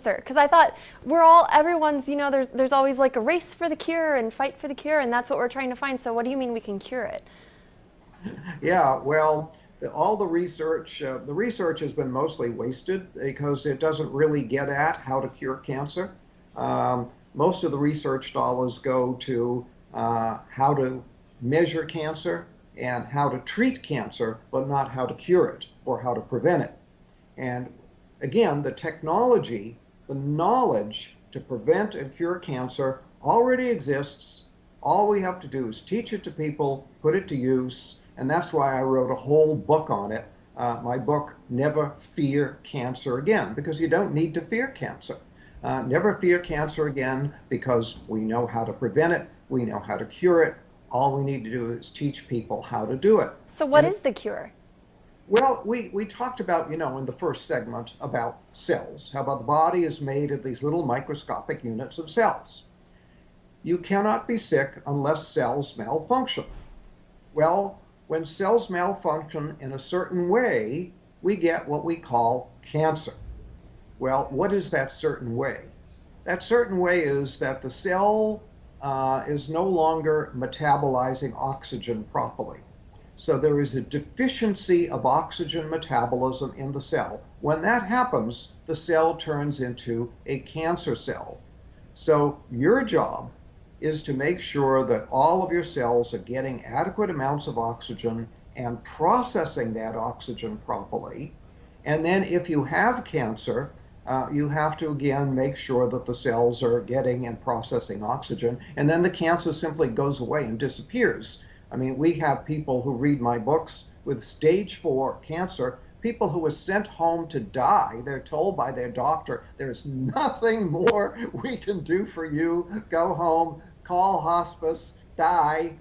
cancer? Because I thought everyone's, there's always like a race for the cure and fight for the cure, and that's what we're trying to find. So what do you mean we can cure it? Yeah, well, all the research has been mostly wasted because it doesn't really get at how to cure cancer. Most of the research dollars go to how to measure cancer and how to treat cancer, but not how to cure it or how to prevent it. And again, the technology, the knowledge to prevent and cure cancer already exists. All we have to do is teach it to people, put it to use, and that's why I wrote a whole book on it. My book, Never Fear Cancer Again, because you don't need to fear cancer. Never fear cancer again because we know how to prevent it, we know how to cure it. All we need to do is teach people how to do it. So what is the cure? Well, we talked about, in the first segment about cells, how about the body is made of these little microscopic units of cells. You cannot be sick unless cells malfunction. Well, when cells malfunction in a certain way, we get what we call cancer. Well, what is that certain way? That certain way is that the cell is no longer metabolizing oxygen properly. So there is a deficiency of oxygen metabolism in the cell. When that happens, the cell turns into a cancer cell. So your job is to make sure that all of your cells are getting adequate amounts of oxygen and processing that oxygen properly. And then if you have cancer, you have to again make sure that the cells are getting and processing oxygen, and then the cancer simply goes away and disappears. I mean, we have people who read my books with stage 4 cancer, people who are sent home to die. They're told by their doctor, there's nothing more we can do for you. Go home, call hospice, die.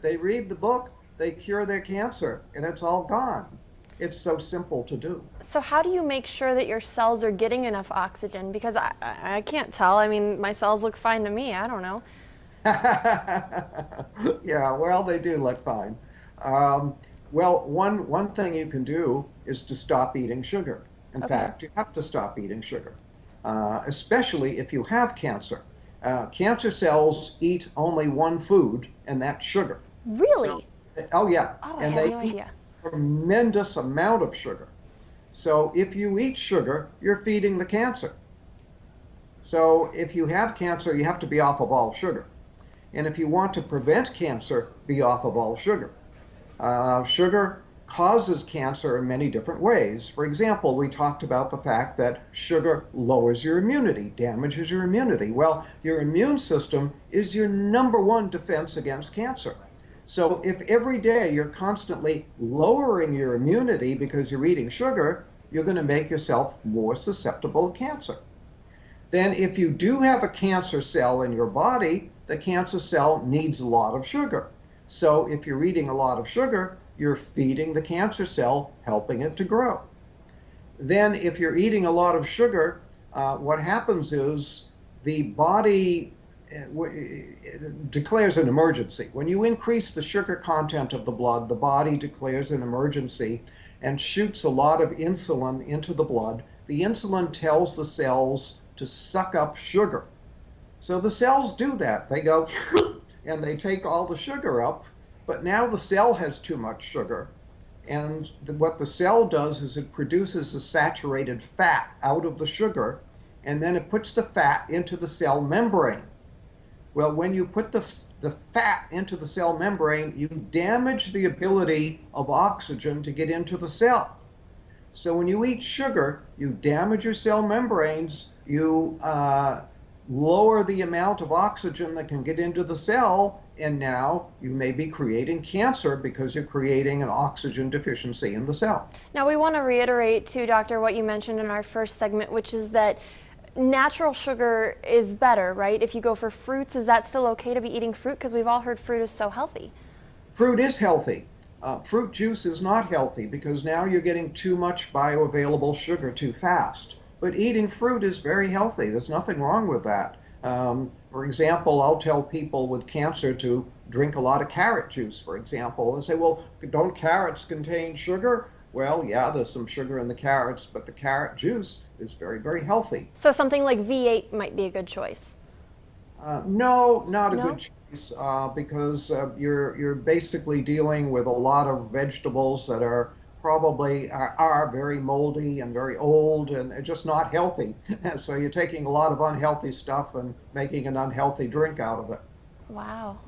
They read the book, they cure their cancer, and it's all gone. It's so simple to do. So how do you make sure that your cells are getting enough oxygen? Because I can't tell. I mean, my cells look fine to me. I don't know. Yeah, well, they do look fine. Well, one thing you can do is to stop eating sugar. In fact, you have to stop eating sugar, especially if you have cancer. Cancer cells eat only one food, and that's sugar. Really? Oh, yeah. Oh, and I had they no eat idea. a tremendous amount of sugar. So if you eat sugar, you're feeding the cancer. So if you have cancer, you have to be off of all sugar. And if you want to prevent cancer, be off of all sugar. Sugar causes cancer in many different ways. For example, we talked about the fact that sugar lowers your immunity, damages your immunity. Well, your immune system is your #1 defense against cancer. So if every day you're constantly lowering your immunity because you're eating sugar, you're going to make yourself more susceptible to cancer. Then if you do have a cancer cell in your body, the cancer cell needs a lot of sugar. So if you're eating a lot of sugar, you're feeding the cancer cell, helping it to grow. Then if you're eating a lot of sugar, what happens is the body declares an emergency. When you increase the sugar content of the blood, the body declares an emergency and shoots a lot of insulin into the blood. The insulin tells the cells to suck up sugar. So the cells do that. They go and they take all the sugar up, but now the cell has too much sugar. And what the cell does is it produces a saturated fat out of the sugar, and then it puts the fat into the cell membrane. Well, when you put the fat into the cell membrane, you damage the ability of oxygen to get into the cell. So when you eat sugar, you damage your cell membranes, you lower the amount of oxygen that can get into the cell, and now you may be creating cancer because you're creating an oxygen deficiency in the cell. Now we want to reiterate too, Doctor, what you mentioned in our first segment, which is that natural sugar is better, right? If you go for fruits, is that still okay to be eating fruit? Because we've all heard fruit is so healthy. Fruit is healthy. Fruit juice is not healthy because now you're getting too much bioavailable sugar too fast. But eating fruit is very healthy. There's nothing wrong with that. For example, I'll tell people with cancer to drink a lot of carrot juice, for example, and say, well, don't carrots contain sugar? Well, yeah, there's some sugar in the carrots, but the carrot juice is very, very healthy. So something like V8 might be a good choice. No, not a good No? choice because you're basically dealing with a lot of vegetables that are probably are very moldy and very old and just not healthy. So you're taking a lot of unhealthy stuff and making an unhealthy drink out of it. Wow.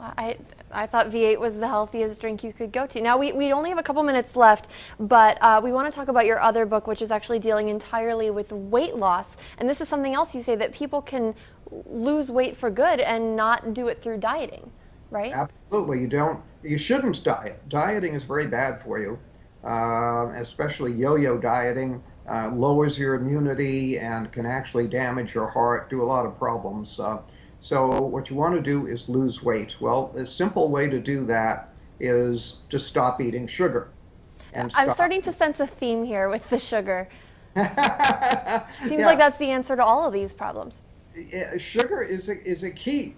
I thought V8 was the healthiest drink you could go to. Now, we only have a couple minutes left, but we want to talk about your other book, which is actually dealing entirely with weight loss. And this is something else you say, that people can lose weight for good and not do it through dieting, right? Absolutely, you shouldn't diet. Dieting is very bad for you, especially yo-yo dieting. Lowers your immunity and can actually damage your heart, do a lot of problems. So what you want to do is lose weight. Well, the simple way to do that is to stop eating sugar. And I'm stop. starting to sense a theme here with the sugar. Seems Yeah, like that's the answer to all of these problems. sugar is a key.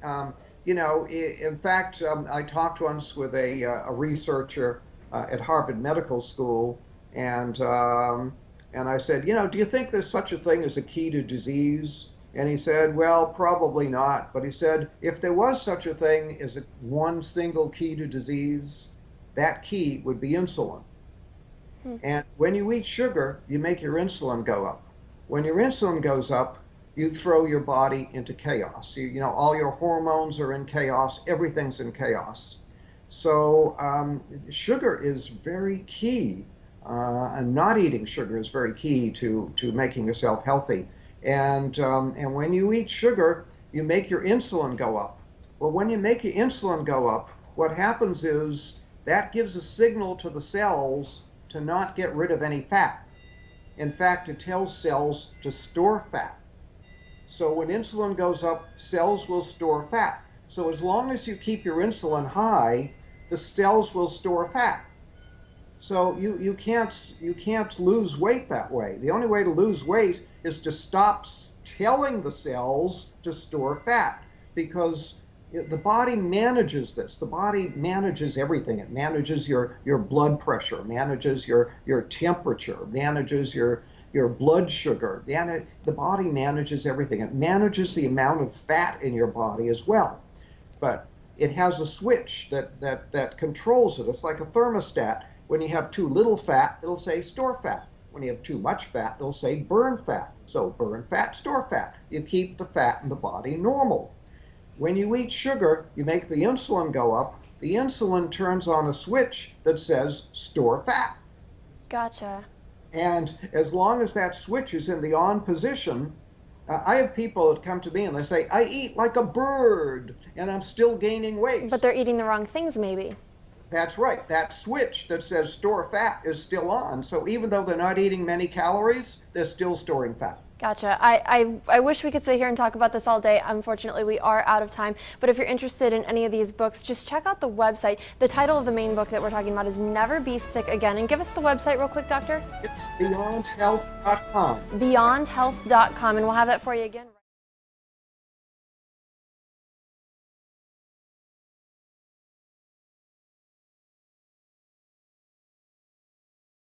In fact, I talked once with a researcher at Harvard Medical School, and I said, do you think there's such a thing as a key to disease? And he said, well, probably not. But he said, if there was such a thing as one single key to disease, that key would be insulin. And when you eat sugar, you make your insulin go up. When your insulin goes up, you throw your body into chaos. All your hormones are in chaos. Everything's in chaos. So sugar is very key, and not eating sugar is very key to making yourself healthy. And when you eat sugar, you make your insulin go up. Well, when you make your insulin go up, what happens is that gives a signal to the cells to not get rid of any fat. In fact, it tells cells to store fat. So when insulin goes up, cells will store fat. So as long as you keep your insulin high, the cells will store fat. So you can't lose weight that way. The only way to lose weight is to stop telling the cells to store fat, because the body manages this. The body manages everything. It manages your blood pressure, manages your temperature, manages your blood sugar. The body manages everything. It manages the amount of fat in your body as well. But it has a switch that controls it. It's like a thermostat. When you have too little fat, it'll say store fat. When you have too much fat, it'll say burn fat. So burn fat, store fat. You keep the fat in the body normal. When you eat sugar, you make the insulin go up. The insulin turns on a switch that says store fat. Gotcha. And as long as that switch is in the on position, I have people that come to me and they say, I eat like a bird and I'm still gaining weight. But they're eating the wrong things, maybe. That's right. That switch that says store fat is still on. So even though they're not eating many calories, they're still storing fat. Gotcha. I wish we could sit here and talk about this all day. Unfortunately, we are out of time. But if you're interested in any of these books, just check out the website. The title of the main book that we're talking about is Never Be Sick Again. And give us the website real quick, Doctor. It's beyondhealth.com. Beyondhealth.com. And we'll have that for you again.